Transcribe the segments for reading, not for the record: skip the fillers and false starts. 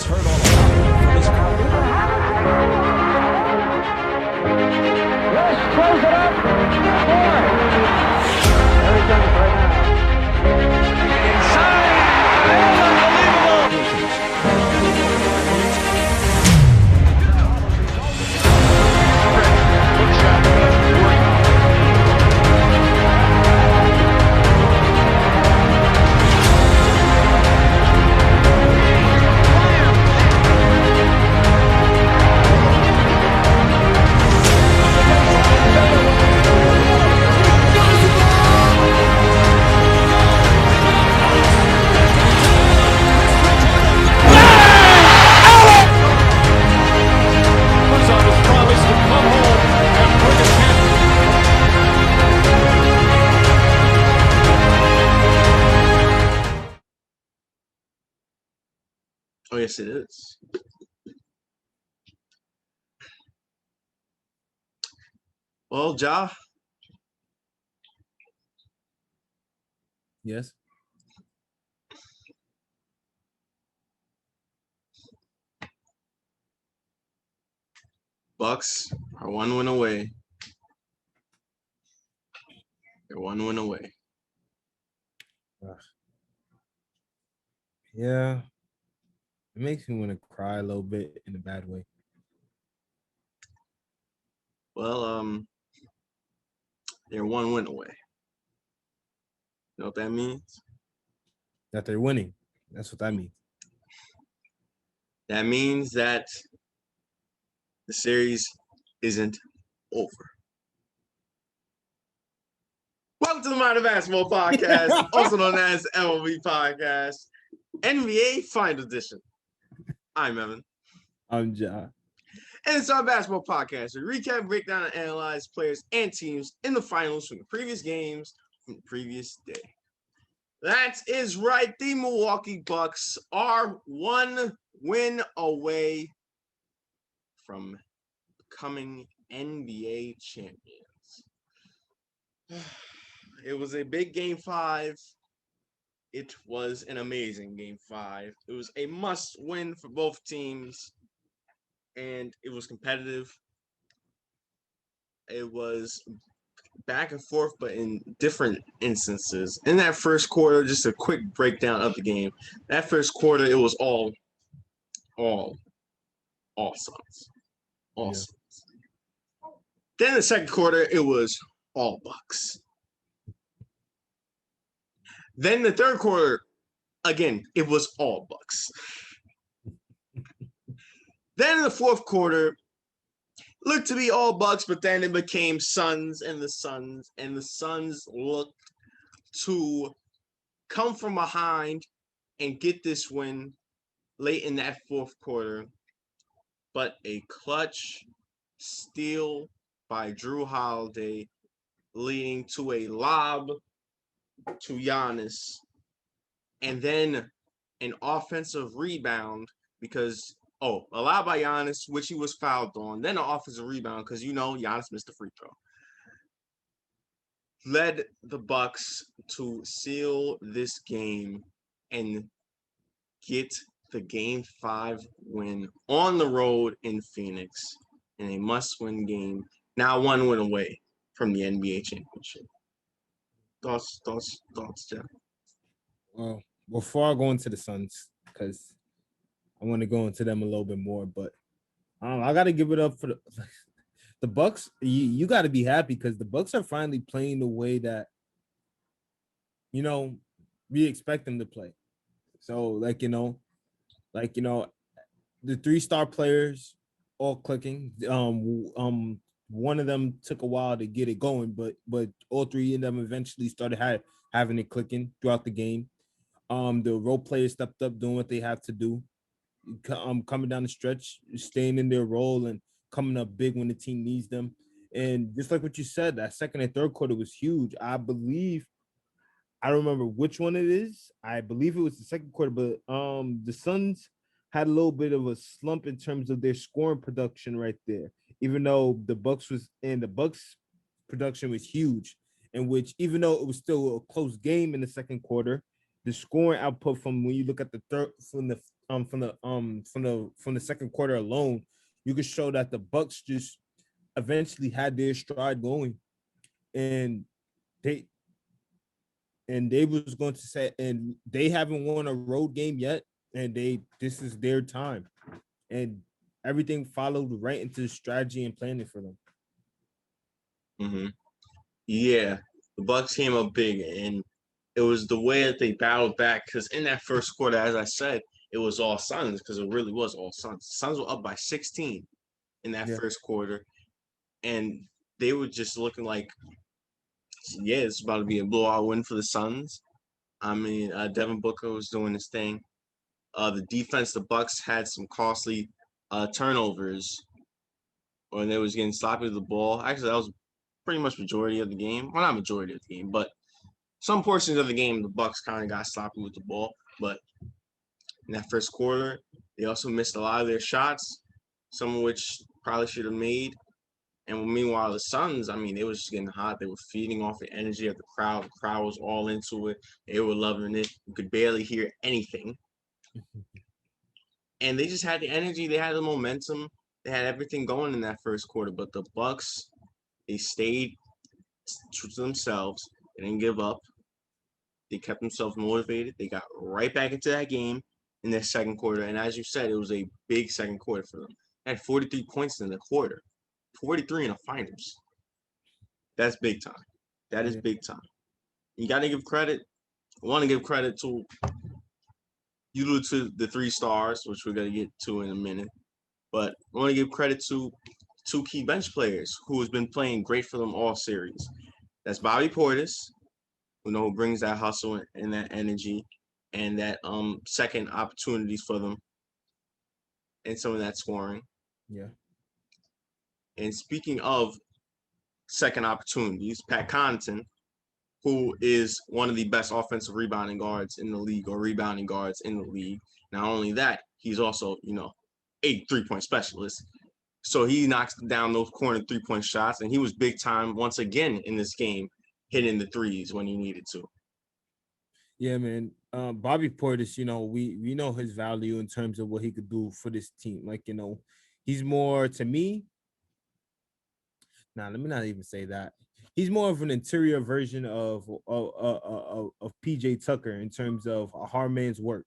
heard all about it from his mouth. Let's close it up. Four. There he comes right now. Inside. Look shot. Oh, yes, it is. Well, Ja. Yes. Bucks are 1 win away. They're 1 win away. Yeah. It makes me want to cry a little bit in a bad way. Well, they're 1 win away. You know what that means? That they're winning. That's what that means. That means that the series isn't over. Welcome to the Modern Basketball Podcast, also known as MLB Podcast, NBA Final Edition. I'm Evan. I'm Ja. And it's our basketball podcast. We recap, break down, and analyze players and teams in the finals from the previous games from the previous day. That is right. The Milwaukee Bucks are 1 win away from becoming NBA champions. It was a big game 5. It was an amazing game 5. It was a must win for both teams, and it was competitive. It was back and forth, but in different instances. In that first quarter, just a quick breakdown of the game. That first quarter, it was all Suns. All Suns. Then the second quarter, it was all Bucks. Then the third quarter, again, it was all Bucks. Then in the fourth quarter, looked to be all Bucks, but then it became Suns, and the Suns looked to come from behind and get this win late in that fourth quarter. But a clutch steal by Drew Holiday, leading to a lob to Giannis, and then an offensive rebound because a lob by Giannis, which he was fouled on, then an offensive rebound because Giannis missed the free throw, led the Bucks to seal this game and get the Game 5 win on the road in Phoenix in a must-win game. Now 1 win away from the NBA championship. Thoughts, Jeff? Well, before I go into the Suns, because I want to go into them a little bit more, but I got to give it up for the Bucks. You got to be happy because the Bucks are finally playing the way that we expect them to play. So the 3-star players all clicking. One of them took a while to get it going, but all 3 of them eventually started having it clicking throughout the game. The role players stepped up, doing what they have to do. Coming down the stretch, staying in their role and coming up big when the team needs them. And just like what you said, that second and third quarter was huge. I don't remember which one it is. I believe it was the second quarter, but the Suns had a little bit of a slump in terms of their scoring production right there. Even though the Bucks production was huge, in which even though it was still a close game in the second quarter, the scoring output from when you look at the from the second quarter alone, you could show that the Bucks just eventually had their stride going, and they they was going to say, and they haven't won a road game yet, and this is their time, and everything followed right into strategy and planning for them. Mm-hmm. Yeah, the Bucks came up big, and it was the way that they battled back. Because in that first quarter, as I said, it was all Suns. Because it really was all Suns. Suns were up by 16 in that Yeah. first quarter, and they were just looking like, yeah, it's about to be a blowout win for the Suns. I mean, Devin Booker was doing his thing. The defense, the Bucks had some costly turnovers when they was getting sloppy with the ball. Actually, that was pretty much majority of the game. Well, not majority of the game, but some portions of the game, the Bucks kind of got sloppy with the ball. But in that first quarter, they also missed a lot of their shots, some of which probably should have made. And meanwhile, the Suns, I mean, they was just getting hot. They were feeding off the energy of the crowd. The crowd was all into it. They were loving it. You could barely hear anything. And they just had the energy. They had the momentum. They had everything going in that first quarter. But the Bucks, they stayed true to themselves. They didn't give up. They kept themselves motivated. They got right back into that game in their second quarter. And as you said, it was a big second quarter for them. They had 43 points in the quarter, 43 in the finals. That's big time. That is big time. You got to give credit. I want to give credit to the 3 stars, which we're going to get to in a minute. But I want to give credit to 2 key bench players who has been playing great for them all series. That's Bobby Portis, who brings that hustle and that energy and that second opportunities for them and some of that scoring. Yeah. And speaking of second opportunities, Pat Connaughton, who is one of the best offensive rebounding guards in the league or rebounding guards in the league. Not only that, he's also, a 3-point specialist. So he knocks down those corner 3-point shots, and he was big time once again in this game, hitting the threes when he needed to. Yeah, man. Bobby Portis, we know his value in terms of what he could do for this team. Like, he's more to me. Nah, let me not even say that. He's more of an interior version of PJ Tucker in terms of a hard man's work,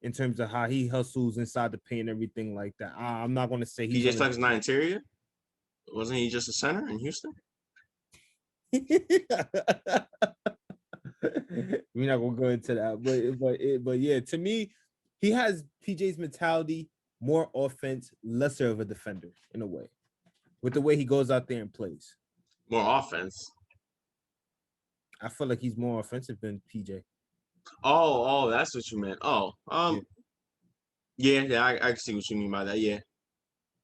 in terms of how he hustles inside the paint and everything like that. I'm not going to say he's PJ Tucker's not interior. Wasn't he just a center in Houston? We're not gonna go into that, but yeah, to me, he has PJ's mentality, more offense, lesser of a defender in a way, with the way he goes out there and plays. More offense. I feel like he's more offensive than PJ. Oh, that's what you meant. Yeah, I can see what you mean by that. Yeah.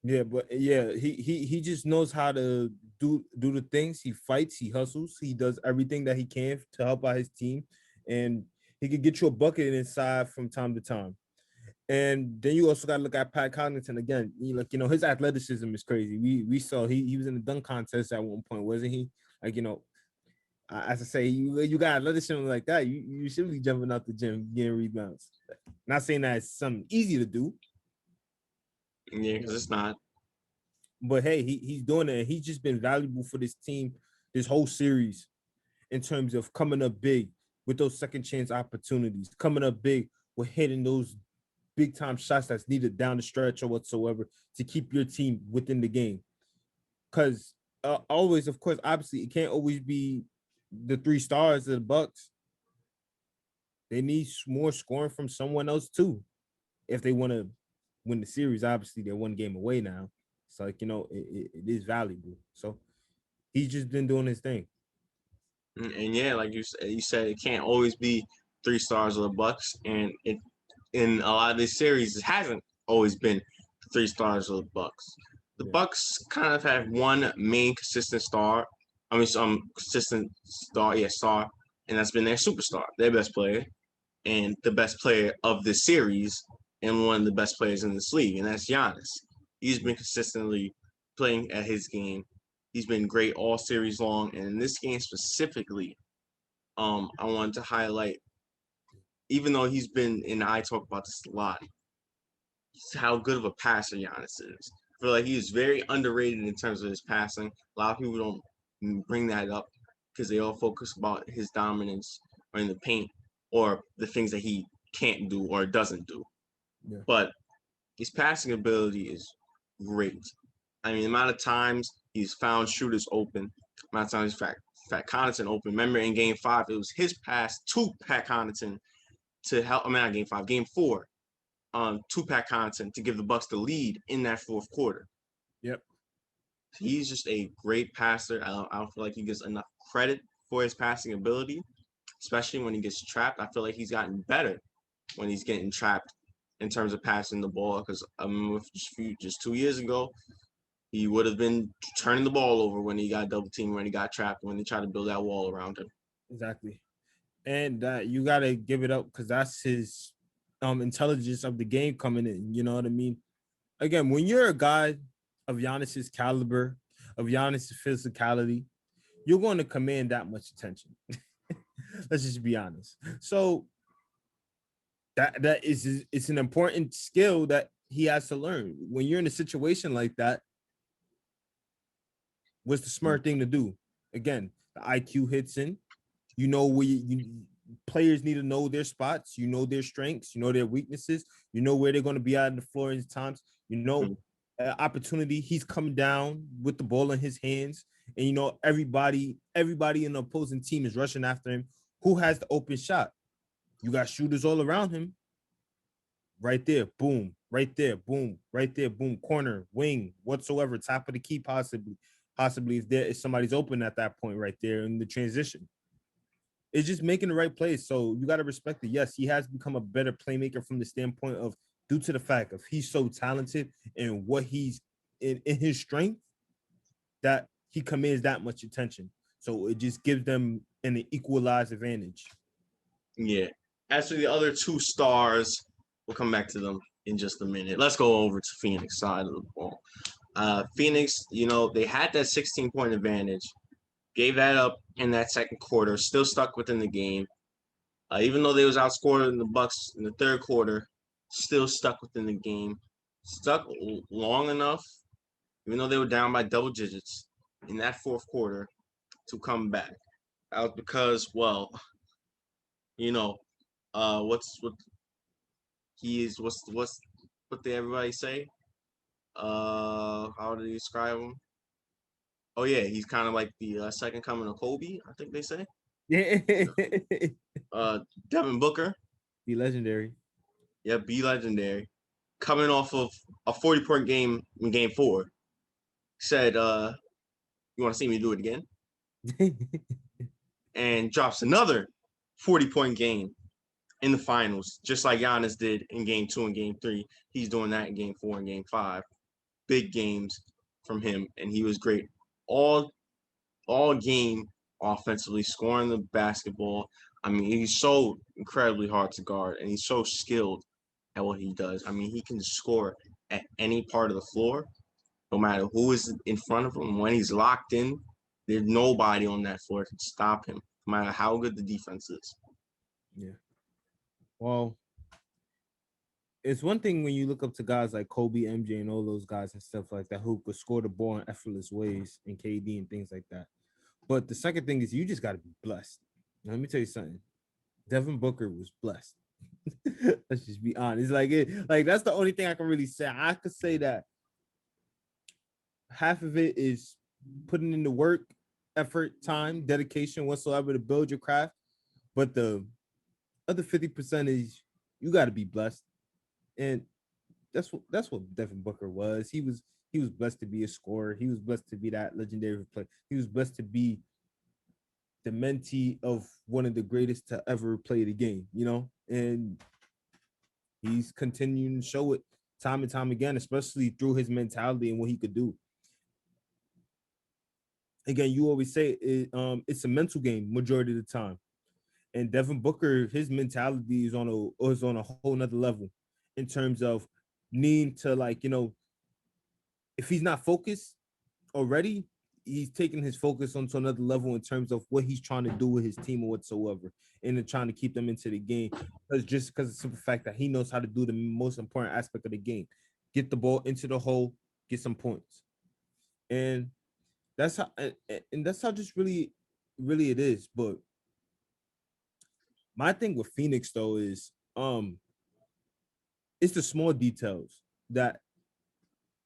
Yeah, but yeah, he just knows how to do the things. He fights, he hustles, he does everything that he can to help out his team, and he could get you a bucket inside from time to time. And then you also got to look at Pat Connaughton again. His athleticism is crazy. We saw he was in the dunk contest at one point, wasn't he? As I say, you got athleticism like that, you should be jumping out the gym getting rebounds. Not saying that it's something easy to do. Yeah, because it's not. But hey, he's doing it. He's just been valuable for this team this whole series in terms of coming up big with those second chance opportunities, coming up big with hitting those big time shots that's needed down the stretch or whatsoever to keep your team within the game. Because always, of course, obviously, it can't always be the 3 stars of the Bucks. They need more scoring from someone else too if they want to win the series. Obviously, they're 1 game away now. It's like, it is valuable. So he's just been doing his thing. And yeah, like you said, it can't always be 3 stars of the Bucks. And in a lot of these series, it hasn't always been 3 stars of the Bucks. The Bucks kind of have one main consistent star. I mean, some consistent star, and that's been their superstar, their best player, and the best player of this series, and one of the best players in this league, and that's Giannis. He's been consistently playing at his game. He's been great all series long, and in this game specifically, I wanted to highlight even though he's been, and I talk about this a lot, how good of a passer Giannis is. I feel like he is very underrated in terms of his passing. A lot of people don't bring that up because they all focus about his dominance or in the paint or the things that he can't do or doesn't do. Yeah. But his passing ability is great. I mean, the amount of times he's found shooters open, the amount of times he's Pat Connaughton open. Remember in Game 5, it was his pass to Pat Connaughton to help. I mean, not Game 5, Game 4, to Pat Connaughton to give the Bucks the lead in that fourth quarter. Yep. He's just a great passer. I don't feel like he gets enough credit for his passing ability, especially when he gets trapped. I feel like he's gotten better when he's getting trapped in terms of passing the ball. Because just 2 years ago, he would have been turning the ball over when he got double teamed, when he got trapped, when they tried to build that wall around him. Exactly. And you got to give it up because that's his intelligence of the game coming in. You know what I mean? Again, when you're a guy of Giannis's caliber, of Giannis's physicality, you're going to command that much attention. Let's just be honest. So that is it's an important skill that he has to learn. When you're in a situation like that, what's the smart thing to do? Again, the IQ hits in. You know where players need to know their spots. You know their strengths. You know their weaknesses. You know where they're going to be out on the floor in times. You know, opportunity. He's coming down with the ball in his hands, and you know everybody in the opposing team is rushing after him. Who has the open shot? You got shooters all around him. Right there, boom. Right there, boom. Right there, boom. Corner, wing, whatsoever. Top of the key, possibly if somebody's open at that point right there in the transition. It's just making the right plays. So you got to respect it. Yes, he has become a better playmaker from the standpoint of due to the fact of he's so talented and what he's in his strength that he commands that much attention. So it just gives them an equalized advantage. Yeah. As for the other two stars, we'll come back to them in just a minute. Let's go over to Phoenix side of the ball. Phoenix, they had that 16-point advantage, gave that up in that second quarter, still stuck within the game. Even though they was outscored in the Bucks in the third quarter, still stuck within the game. Stuck long enough, even though they were down by double digits in that fourth quarter, to come back. That was because, what did everybody say? How did he describe him? Oh yeah, he's kind of like the second coming of Kobe, I think they say. Yeah. Devin Booker. Be legendary. Yeah, be legendary. Coming off of a 40-point game in Game 4, said, "You want to see me do it again?" And drops another 40-point game in the finals, just like Giannis did in Game 2 and Game 3. He's doing that in Game 4 and Game 5. Big games from him, and he was great all game offensively, scoring the basketball. I mean, he's so incredibly hard to guard, and he's so skilled at what he does. I mean, he can score at any part of the floor, no matter who is in front of him. When he's locked in, there's nobody on that floor can stop him, no matter how good the defense is. Yeah. Well, it's one thing when you look up to guys like Kobe, MJ, and all those guys and stuff like that who could score the ball in effortless ways, and KD and things like that. But the second thing is you just got to be blessed. Now, let me tell you something. Devin Booker was blessed. Let's just be honest. Like that's the only thing I can really say. I could say that half of it is putting in the work, effort, time, dedication, whatsoever to build your craft. But the other 50% is you got to be blessed. And that's what Devin Booker was. He was blessed to be a scorer. He was blessed to be that legendary player. He was blessed to be the mentee of one of the greatest to ever play the game, and he's continuing to show it time and time again, especially through his mentality and what he could do. Again, you always say it's a mental game majority of the time. And Devin Booker, his mentality is on a whole nother level in terms of needing to if he's not focused already, he's taking his focus onto another level in terms of what he's trying to do with his team or whatsoever, and trying to keep them into the game. Because of the simple fact that he knows how to do the most important aspect of the game: get the ball into the hole, get some points, and that's how just really it is. But my thing with Phoenix though is it's the small details that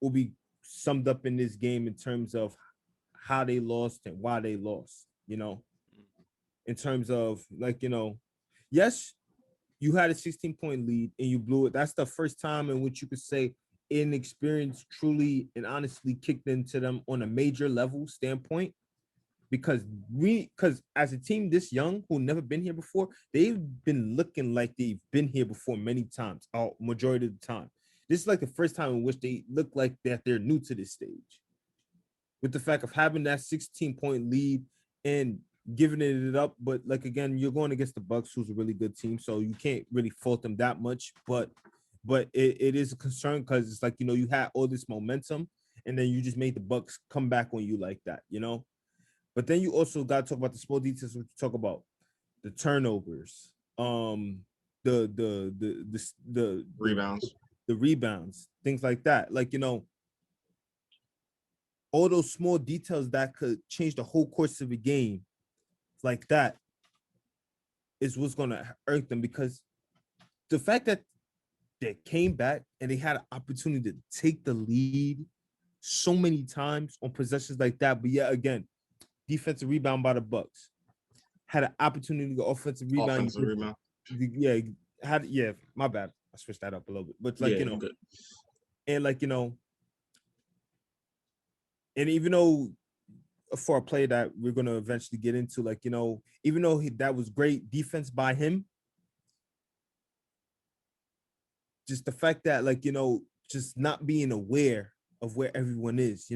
will be summed up in this game in terms of how they lost and why they lost, in terms of yes, you had a 16-point lead and you blew it. That's the first time in which you could say inexperience truly and honestly kicked into them on a major level standpoint. Because as a team this young who never been here before, they've been looking like they've been here before many times, majority of the time. This is like the first time in which they look like that they're new to this stage. With the fact of having that 16-point lead and giving it up, but again, you're going against the Bucks, who's a really good team, so you can't really fault them that much. But it is a concern because it's you had all this momentum, and then you just made the Bucks come back on you like that, But then you also got to talk about the small details. When you talk about the turnovers, the Rebounds, the rebounds, things like that. All those small details that could change the whole course of a game, like that, is what's going to hurt them. Because the fact that they came back and they had an opportunity to take the lead so many times on possessions like that, but yet again, defensive rebound by the Bucks, had an opportunity to offensive rebound. Yeah, my bad. I switched that up a little bit, but good. And and even though for a play that we're gonna eventually get into, even though that was great defense by him, just the fact that just not being aware of where everyone is,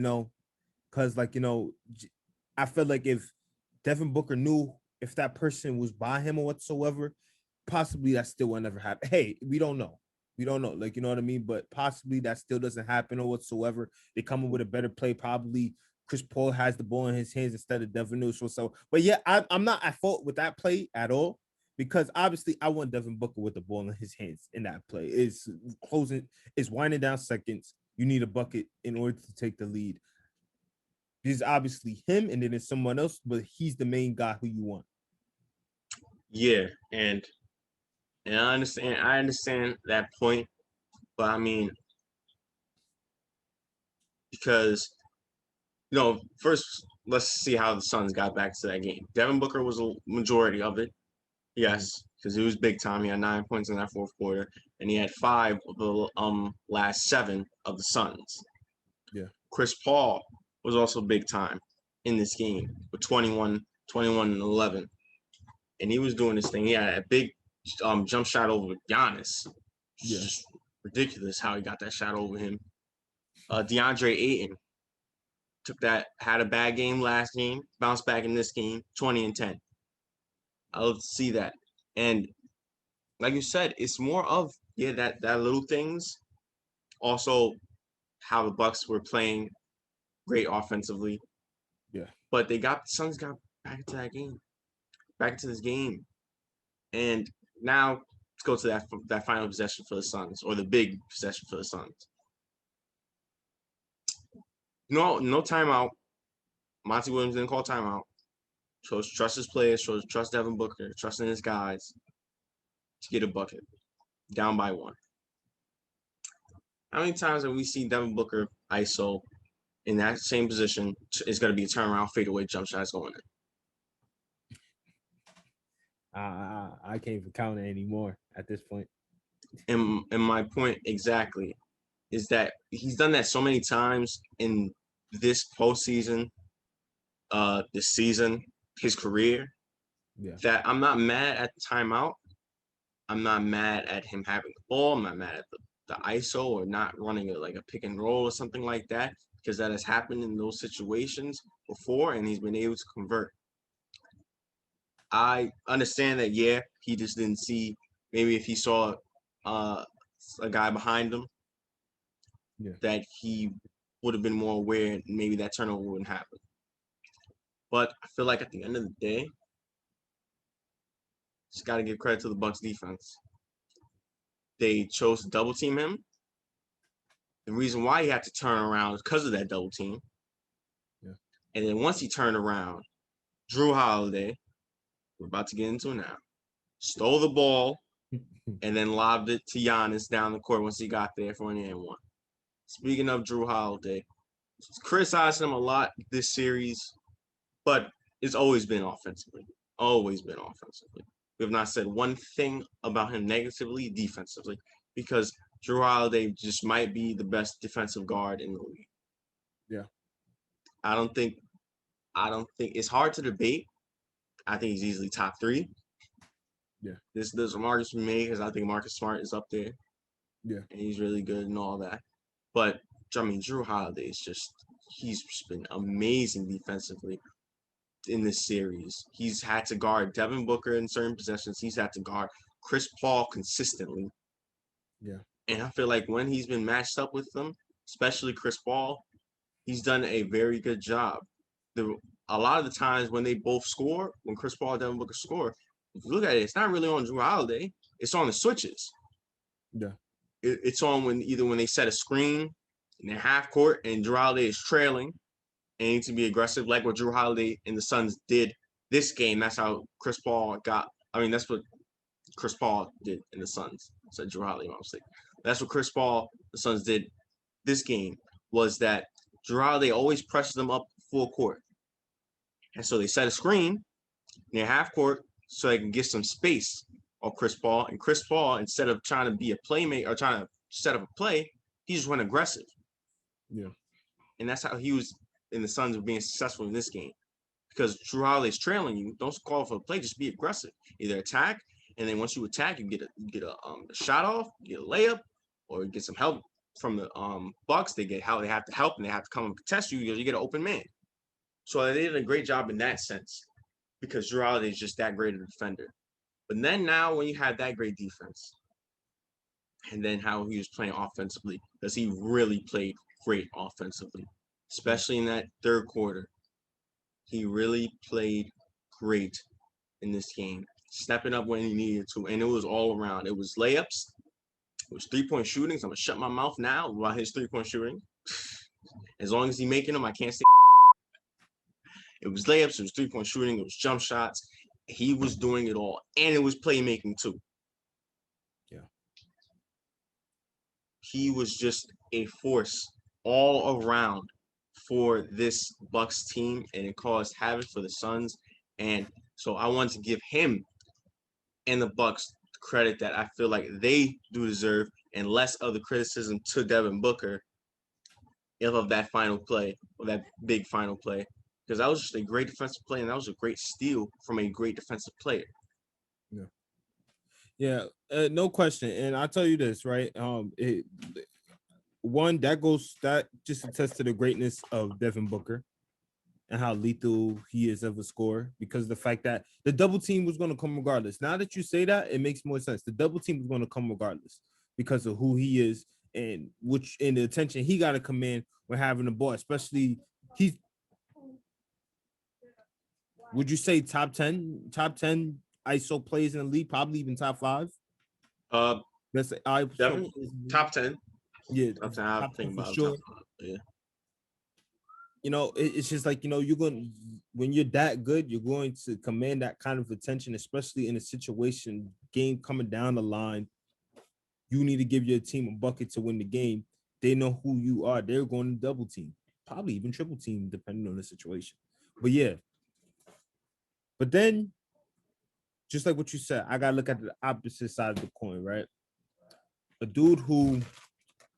because I feel like if Devin Booker knew if that person was by him or whatsoever, possibly that still will never happen. Hey, we don't know. We don't know. You know what I mean? But possibly that still doesn't happen or whatsoever. They come up with a better play. Probably Chris Paul has the ball in his hands instead of Devin Booker. So, but yeah, I'm not at fault with that play at all, because obviously I want Devin Booker with the ball in his hands in that play. It's closing, it's winding down seconds. You need a bucket in order to take the lead. There's obviously him, and then there's someone else, but he's the main guy who you want. Yeah, and I understand that point, but I mean, because first let's see how the Suns got back to that game. Devin Booker was a majority of it, yes, because he was big time. He had 9 points in that fourth quarter, and he had 5 of the last 7 of the Suns. Yeah, Chris Paul was also big time in this game with 21 and 11, and he was doing this thing. He had a big jump shot over Giannis. Yeah, just ridiculous how he got that shot over him. DeAndre Ayton had a bad game last game, bounced back in this game, 20 and 10. I love to see that. And like you said, it's more of that little things. Also, how the Bucks were playing great offensively. Yeah. But the Suns got back into this game. And now let's go to that final possession for the Suns, or the big possession for the Suns. No timeout. Monty Williams didn't call timeout. Chose to trust his players, chose to trust Devin Booker, trusting his guys to get a bucket. Down by 1. How many times have we seen Devin Booker ISO in that same position? Is going to be a turnaround fadeaway jump shots going in. I can't even count it anymore at this point. And my point exactly is that he's done that so many times in this postseason, this season, his career, that I'm not mad at the timeout. I'm not mad at him having the ball. I'm not mad at the ISO or not running a pick and roll or something like that, because that has happened in those situations before, and he's been able to convert. I understand that, he just didn't see, maybe if he saw a guy behind him, that he would have been more aware, and maybe that turnover wouldn't happen. But I feel like at the end of the day, just got to give credit to the Bucks defense. They chose to double team him. The reason why he had to turn around is because of that double team. Yeah. And then once he turned around, Drew Holiday, we're about to get into it now, stole the ball and then lobbed it to Giannis down the court once he got there for an and one. Speaking of Drew Holiday, criticized him a lot this series, but it's always been offensively. Always been offensively. We have not said one thing about him negatively defensively because Drew Holiday just might be the best defensive guard in the league. Yeah. I don't think it's hard to debate. I think he's easily top 3. Yeah. There's some arguments to be made because I think Marcus Smart is up there. Yeah. And he's really good and all that. But I mean, Drew Holiday is he's been amazing defensively in this series. He's had to guard Devin Booker in certain possessions. He's had to guard Chris Paul consistently. Yeah. And I feel like when he's been matched up with them, especially Chris Paul, he's done a very good job. A lot of the times when they both score, when Chris Paul and Devin Booker score, if you look at it, it's not really on Drew Holiday. It's on the switches. Yeah. It's on when they set a screen in their half court and Drew Holiday is trailing and needs to be aggressive, like what Drew Holiday and the Suns did this game. That's how Chris Paul that's what Chris Paul did in the Suns. I said Drew Holiday, my mistake. That's what Chris Paul, the Suns did this game, was that Drew Holiday always presses them up full court. And so they set a screen in their half court so they can get some space on Chris Paul. And Chris Paul, instead of trying to be a playmate or trying to set up a play, he just went aggressive. Yeah. And that's how he was in the Suns being successful in this game. Because Drew Holiday's trailing you, don't call for a play, just be aggressive. Either attack, and then once you attack, you get a shot off, you get a layup, or you get some help from the Bucks. They have to help and they have to come and contest you because you get an open man. So they did a great job in that sense because Drew Holiday is just that great a defender. But then now when you have that great defense, and then how he was playing offensively, because he really played great offensively, especially in that third quarter. He really played great in this game, stepping up when he needed to, and it was all around. It was layups, it was 3-point shootings. I'm gonna shut my mouth now about his 3-point shooting. As long as he's making them, I can't say. It was layups, it was 3-point shooting, it was jump shots. He was doing it all, and it was playmaking too. Yeah. He was just a force all around for this Bucks team, and it caused havoc for the Suns. And so I want to give him and the Bucks credit that I feel like they do deserve, and less of the criticism to Devin Booker of that final play, or that big final play. Because that was just a great defensive play, and that was a great steal from a great defensive player. Yeah, no question. And I'll tell you this, right? That just attests to the greatness of Devin Booker and how lethal he is of a scorer, because of the fact that the double team was going to come regardless. Now that you say that, it makes more sense. The double team was going to come regardless because of who he is and the attention he got to command when having the ball, especially would you say top 10 ISO plays in the league, probably even top 5? Let's say Devin, top 10. Yeah, top 10. I think about sure. top 5. Yeah. You know, it's just like, when you're that good, you're going to command that kind of attention, especially in a situation, game coming down the line. You need to give your team a bucket to win the game. They know who you are. They're going to double team, probably even triple team, depending on the situation. But yeah. But then, just like what you said, I got to look at the opposite side of the coin, right? A dude who,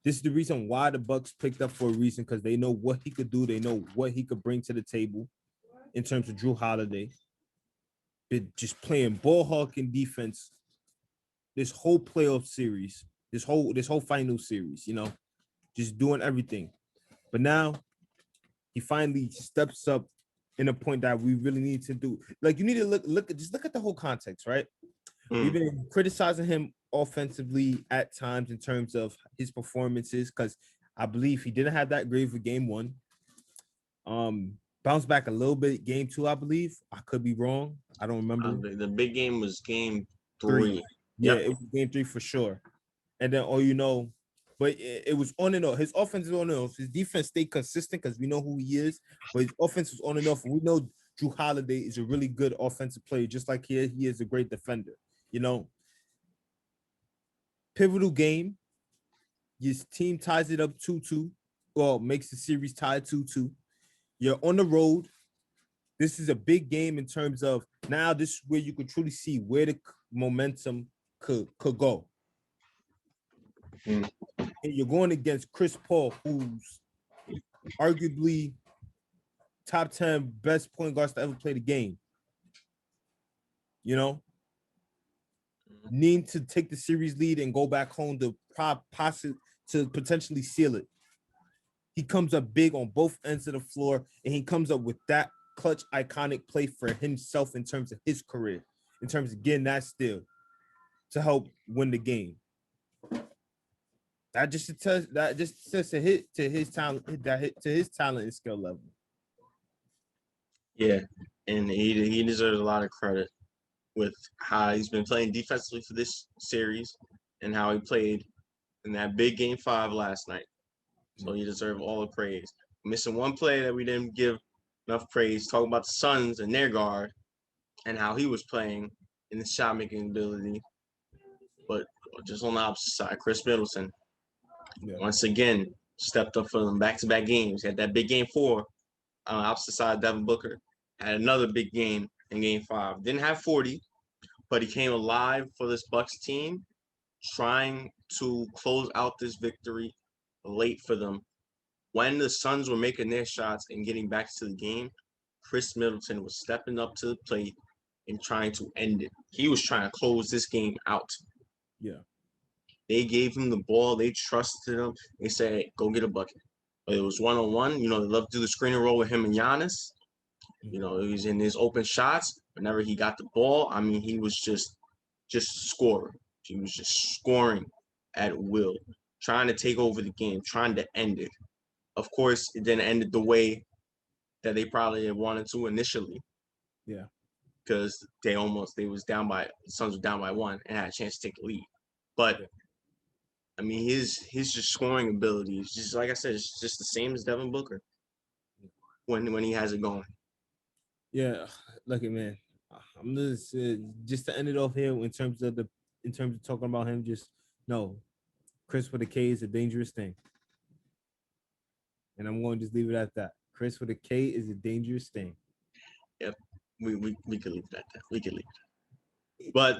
this is the reason why the Bucks picked up for a reason, because they know what he could do. They know what he could bring to the table in terms of Drew Holiday. Been just playing ball hawking defense this whole playoff series, this whole final series, just doing everything. But now he finally steps up in a point that we really need to do. Like, you need to look at the whole context, right? We've been criticizing him offensively at times in terms of his performances, because I believe he didn't have that great of a game 1. But Bounced back a little bit. Game 2, I believe. I could be wrong. I don't remember. The big game was game 3. Yeah, Yep. it was game 3 for sure. And then, but it was on and off. His offense is on and off. His defense stayed consistent because we know who he is. But his offense was on and off. And we know Drew Holiday is a really good offensive player, just like he is a great defender. Pivotal game. His team ties it up 2-2. Well, makes the series tied 2-2. You're on the road. This is a big game in terms of now this is where you could truly see where the momentum could go. And you're going against Chris Paul, who's arguably top 10 best point guards to ever play the game. Need to take the series lead and go back home to potentially seal it. He comes up big on both ends of the floor, and he comes up with that clutch, iconic play for himself in terms of his career, in terms of getting that steal to help win the game. That just says a hit to his talent, to his talent and skill level. Yeah, and he deserves a lot of credit with how he's been playing defensively for this series and how he played in that big game 5 last night. So he deserves all the praise. Missing one play that we didn't give enough praise, talking about the Suns and their guard and how he was playing in the shot-making ability. But just on the opposite side, Chris Middleton, once again, stepped up for them back-to-back games. He had that big game 4 on the opposite side, Devin Booker. Had another big game in game 5. Didn't have 40, but he came alive for this Bucks team, trying to close out this victory late for them. When the Suns were making their shots and getting back to the game, Chris Middleton was stepping up to the plate and trying to end it. He was trying to close this game out. Yeah. They gave him the ball. They trusted him. They said, hey, go get a bucket. But it was one-on-one. They love to do the screen and roll with him and Giannis. He was in his open shots. Whenever he got the ball, he was just scoring. He was just scoring at will, trying to take over the game, trying to end it. Of course, it didn't end it the way that they probably had wanted to initially. Yeah. Because the Suns were down by 1 and had a chance to take the lead. But his just scoring ability is just, like I said, it's just the same as Devin Booker when he has it going. Yeah, look at man. I'm just to end it off here in terms of talking about him. Just no, Chris with a K is a dangerous thing, and I'm going to just leave it at that. Chris with a K is a dangerous thing. Yep, we could leave it at that. We could leave it. But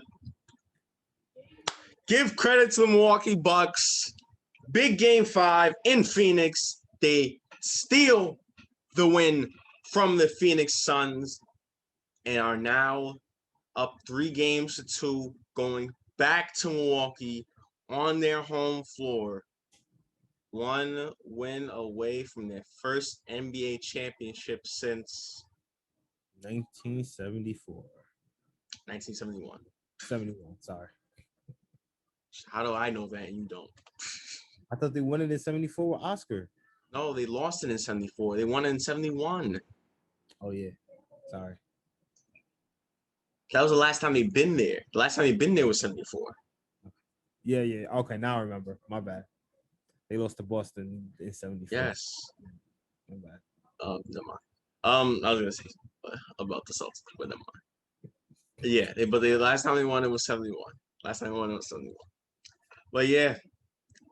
give credit to the Milwaukee Bucks. Big game 5 in Phoenix. They steal the win from the Phoenix Suns and are now up 3-2, going back to Milwaukee on their home floor. 1 win away from their first NBA championship since 1974. 1971. 71, sorry. How do I know that and you don't? I thought they won it in 74 with Oscar. No, they lost it in 74. They won it in 71. Oh, yeah. Sorry. That was the last time they've been there. The last time they've been there was 74. Yeah. Okay, now I remember. My bad. They lost to Boston in 74. Yes. My bad. Never mind. I was gonna say about the Celtics, but never mind. Yeah, but the last time they won it was 71. Last time they won it was 71. But yeah,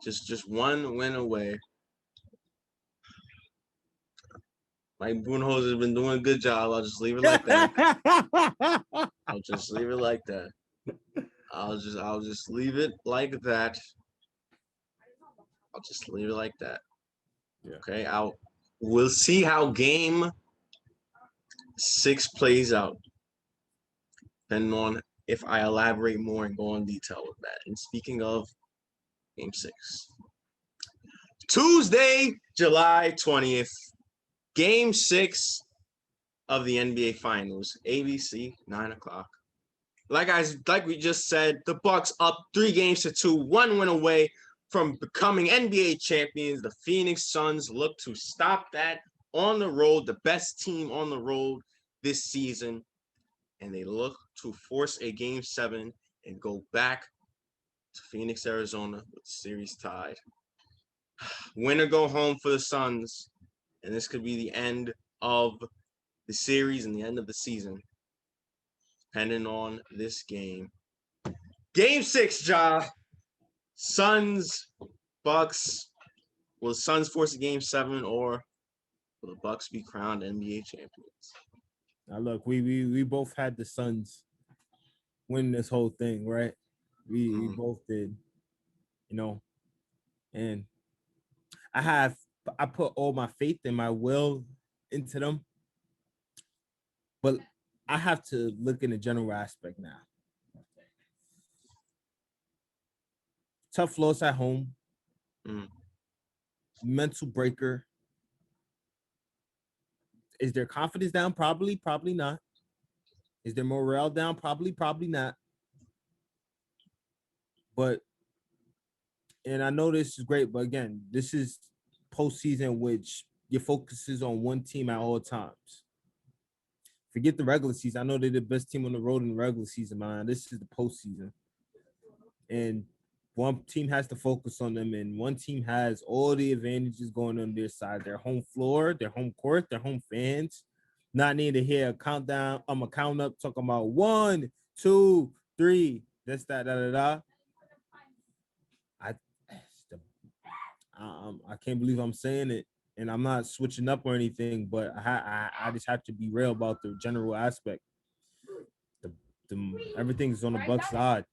just 1 win away. Mike Budenholzer has been doing a good job. I'll just leave it like that. I'll just leave it like that. I'll just leave it like that. I'll just leave it like that. Yeah. Okay. We'll see how game 6 plays out. Depending on if I elaborate more and go in detail with that. And speaking of game 6. Tuesday, July 20th. Game 6 of the NBA Finals, ABC, 9 o'clock. Like we just said, the Bucks up 3-2, 1 win away from becoming NBA champions. The Phoenix Suns look to stop that on the road, the best team on the road this season, and they look to force a game 7 and go back to Phoenix, Arizona with the series tied. Win or go home for the Suns, and this could be the end of the series and the end of the season, depending on this game. Game 6, Ja. Suns, Bucks. Will the Suns force a game 7, or will the Bucks be crowned NBA champions? Now look, we both had the Suns win this whole thing, right? We both did, you know, and I put all my faith and my will into them, but I have to look in the general aspect now. Tough loss at home, mental breaker. Is their confidence down? Probably not. Is their morale down? Probably not. But, and I know this is great, but again, this is postseason, which your focus is on one team at all times. Forget the regular season. I know they're the best team on the road in the regular season, man. This is the postseason. And one team has to focus on them, and one team has all the advantages going on their side. Their home floor, their home court, their home fans. Not need to hear a countdown. I'm a count up talking about 1, 2, 3. That's that, da, da, da. I can't believe I'm saying it, and I'm not switching up or anything, but I just have to be real about the general aspect. Everything's on the Bucks side,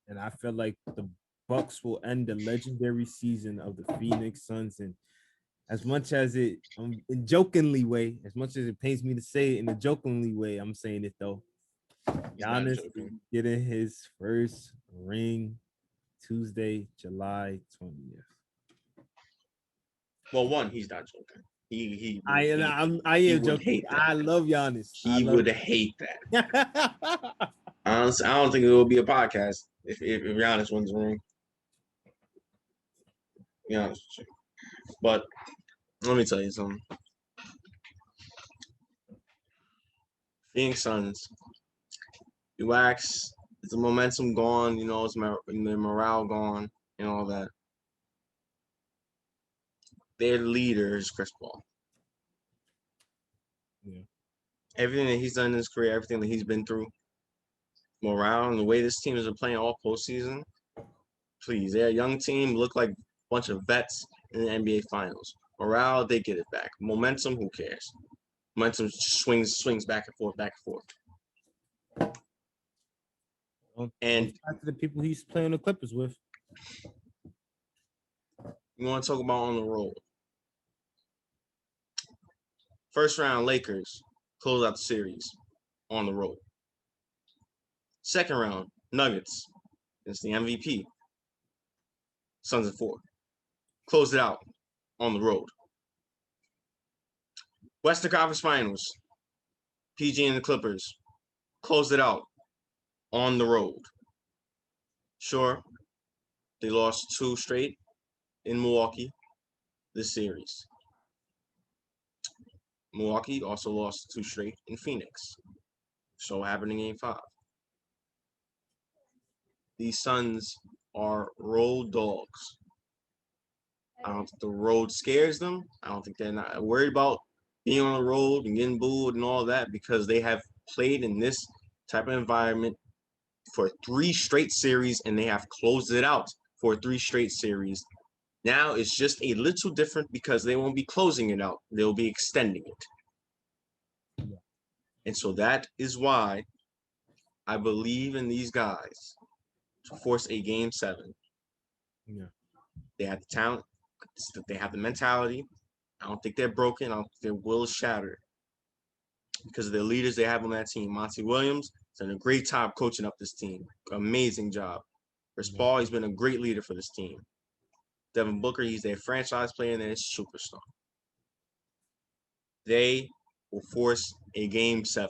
and I feel like the Bucks will end the legendary season of the Phoenix Suns. And as much as it, in jokingly way, as much as it pains me to say it in a jokingly way, I'm saying it though. Giannis is getting his first ring Tuesday, July 20th. Well, one, he's not joking. I am joking. I love Giannis. He would hate that. Honestly, I don't think it will be a podcast if Giannis wins the ring. To be honest with you. But let me tell you something. Phoenix Suns, you ask, is the momentum gone? You know, is the morale gone and all that? Their leader is Chris Paul. Yeah. Everything that he's done in his career, everything that he's been through, morale, and the way this team has been playing all postseason, please, they're a young team, look like a bunch of vets in the NBA Finals. Morale, they get it back. Momentum, who cares? Momentum swings back and forth, back and forth. And back to the people he's playing the Clippers with. You want to talk about on the road? First round, Lakers close out the series on the road. Second round, Nuggets against the MVP. Suns at 4. Close it out on the road. Western Conference Finals, PG and the Clippers closed it out on the road. Sure, they lost 2 straight in Milwaukee this series. Milwaukee also lost 2 straight in Phoenix. So happened in Game 5. These Suns are road dogs. I don't think the road scares them. I don't think they're not worried about being on the road and getting booed and all that, because they have played in this type of environment for 3 straight series, and they have closed it out for 3 straight series. Now it's just a little different because they won't be closing it out. They'll be extending it. And so that is why I believe in these guys to force a Game 7. Yeah. They have the talent. They have the mentality. I don't think they're broken. I don't think their will is shattered because of the leaders they have on that team. Monty Williams has done a great job coaching up this team. Amazing job. Chris Paul, he's been a great leader for this team. Devin Booker, he's their franchise player and they're a superstar. They will force a Game 7.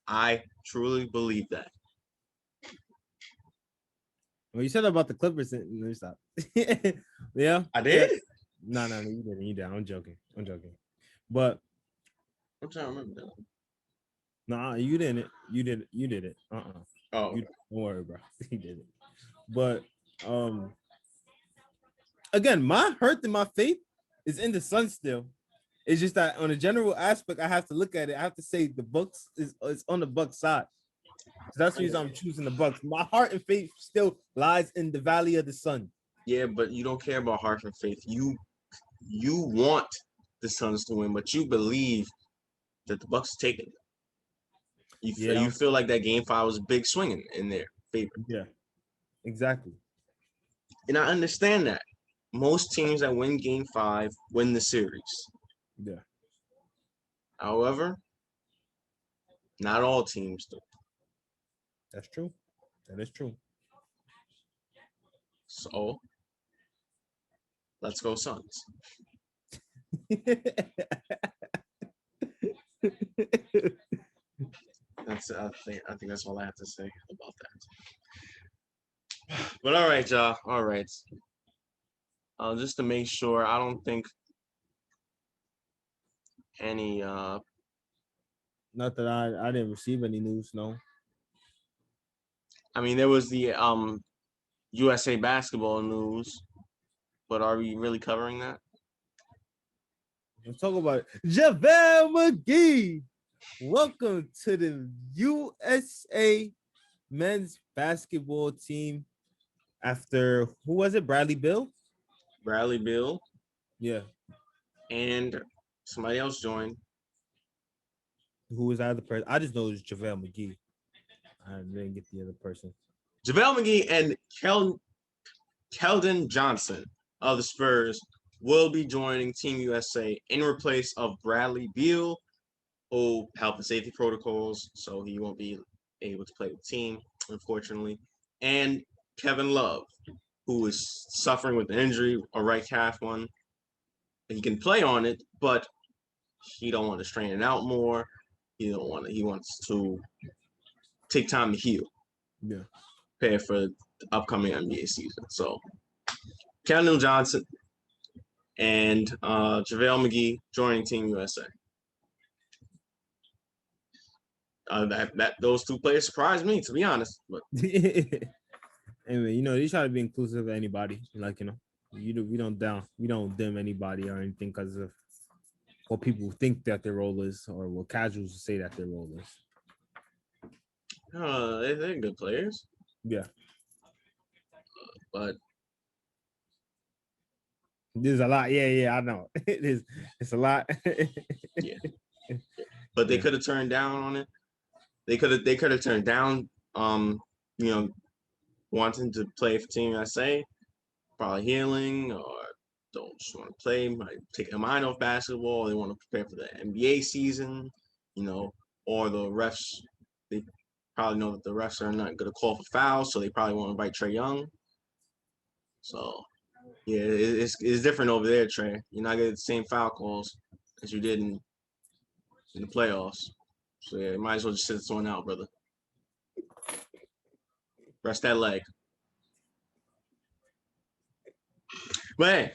I truly believe that. Well, you said that about the Clippers. Let me stop. Yeah, I did. No, you didn't. You didn't. I'm joking. But I'm trying to remember that. nah, you didn't. You did it. Oh, You don't worry, bro. He did it. But again, my hurt and my faith is in the Sun still. It's just that on a general aspect, I have to look at it. I have to say the Bucks is on the Bucks side. So that's the reason I'm choosing the Bucks. My heart and faith still lies in the Valley of the Sun. yeah, but you don't care about heart and faith. You want the Suns to win, but you believe that the Bucks taking it. You feel like that game 5 was a big swing in their favor. Yeah, exactly. And I understand that. Most teams that win game 5 win the series. Yeah. However, not all teams do. That's true. That is true. So let's go Suns. I think that's all I have to say about that. But all right, y'all. All right. Just to make sure, I don't think any Not that I didn't receive any news, no. I mean there was the USA basketball news, but are we really covering that? Let's talk about it. JaVale McGee. Welcome to the USA men's basketball team. After who was it? Bradley Beal? Bradley Beal. Yeah. And somebody else joined. Who was the other person? I just know it was JaVale McGee. I didn't get the other person. JaVale McGee and Keldon Johnson of the Spurs will be joining Team USA in replace of Bradley Beal, who health and safety protocols, so he won't be able to play with the team, unfortunately. And Kevin Love, who is suffering with an injury, a right calf one. He can play on it, but he don't want to strain it out more. He wants to take time to heal. Yeah. Prepare for the upcoming NBA season. So Keldon Johnson and JaVale McGee joining Team USA. That those two players surprised me, to be honest. But anyway, they try to be inclusive of anybody. Like, we don't dim anybody or anything because of what people think that their role is or what casuals say that their role is. They're good players. Yeah. But there's a lot. Yeah, I know. It's a lot. Yeah. But they could have turned down on it. They could have turned down wanting to play for Team USA, probably healing or don't just want to play, might take their mind off basketball, they want to prepare for the NBA season, or the refs, they probably know that the refs are not going to call for fouls, so they probably won't invite Trae Young. So, yeah, it's different over there, Trae. You're not getting the same foul calls as you did in the playoffs. So, yeah, you might as well just sit this one out, brother. Rest that leg. But hey,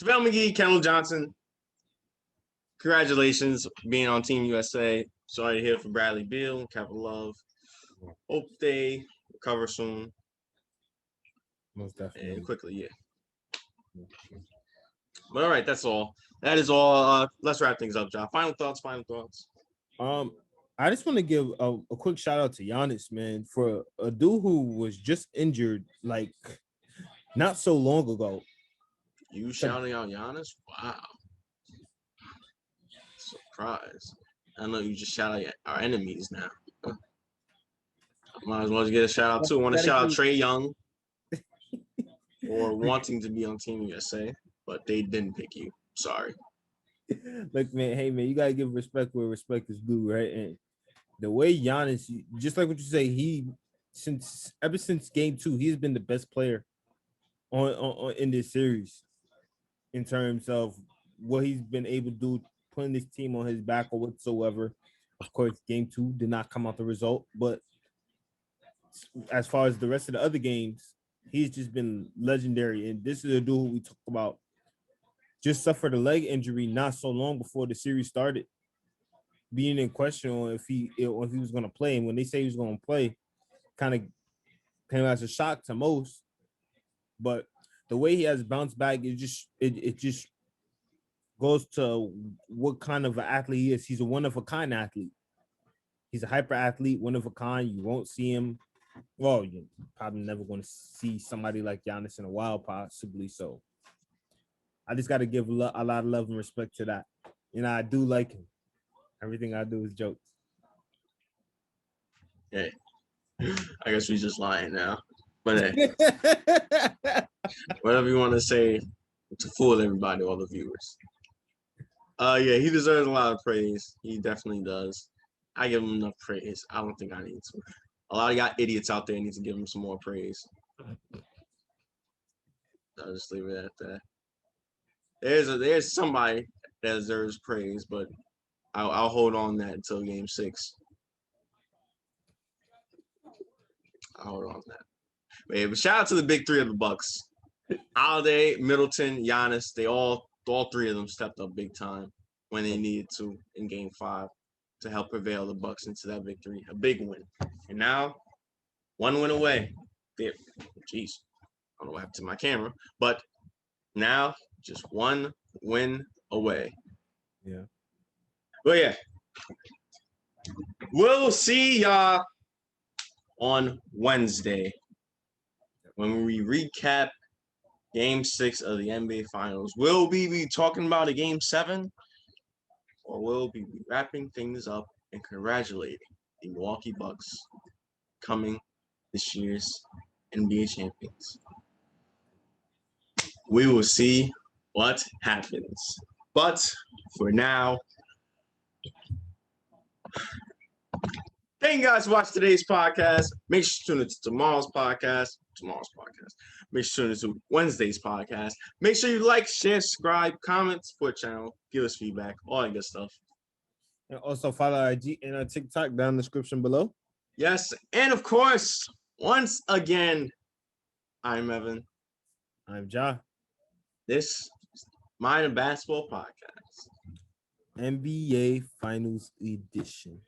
JaVale McGee, Keldon Johnson, congratulations being on Team USA. Sorry to hear for Bradley Beal, Kevin Love. Hope they recover soon. Most definitely. And quickly, yeah. But all right, that's all. That is all. Let's wrap things up, John. Final thoughts. I just want to give a quick shout out to Giannis, man, for a dude who was just injured like not so long ago. You shouting out Giannis? Wow. Surprise. I know you just shout out our enemies now. Might as well get a shout out too. I want to shout out Trae Young for wanting to be on Team USA, but they didn't pick you. Sorry. Look, man, hey, man, you got to give respect where respect is due, right? And the way Giannis, just like what you say, ever since game 2, he's been the best player on in this series in terms of what he's been able to do, putting this team on his back or whatsoever. Of course, game 2 did not come out the result, but as far as the rest of the other games, he's just been legendary. And this is a dude we talk about just suffered a leg injury not so long before the series started, being in question on if he was going to play. And when they say he was going to play, kind of came as a shock to most. But the way he has bounced back, it just goes to what kind of an athlete he is. He's a one-of-a-kind athlete. He's a hyper athlete, one of a kind. You won't see him. Well, you're probably never going to see somebody like Giannis in a while, possibly. So I just got to give a lot of love and respect to that. I do like him. Everything I do is jokes. Hey, I guess we just lying now. But hey, whatever you want to say to fool everybody, all the viewers. Yeah, he deserves a lot of praise. He definitely does. I give him enough praise. I don't think I need to. A lot of y'all idiots out there need to give him some more praise. I'll just leave it at that. There's somebody that deserves praise, but I'll hold on that until Game 6. I'll hold on that. But shout out to the big three of the Bucks: Holiday, Middleton, Giannis. They all three of them stepped up big time when they needed to in Game 5 to help prevail the Bucks into that victory, a big win. And now, one win away. There, jeez, I don't know what happened to my camera, but now just one win away. Yeah. But yeah, we'll see y'all on Wednesday when we recap Game 6 of the NBA Finals. Will we be talking about a Game 7? Or will we be wrapping things up and congratulating the Milwaukee Bucks coming this year's NBA champions? We will see what happens. But for now, thank you guys for watching today's podcast. Make sure to tune into tomorrow's podcast. Make sure to tune into Wednesday's podcast. Make sure you like, share, subscribe, comment, support channel, give us feedback, all that good stuff. And also follow our IG and our TikTok down in the description below. Yes, and of course, once again, I'm Evan. I'm Ja. This is Mind and Basketball Podcast. NBA Finals Edition.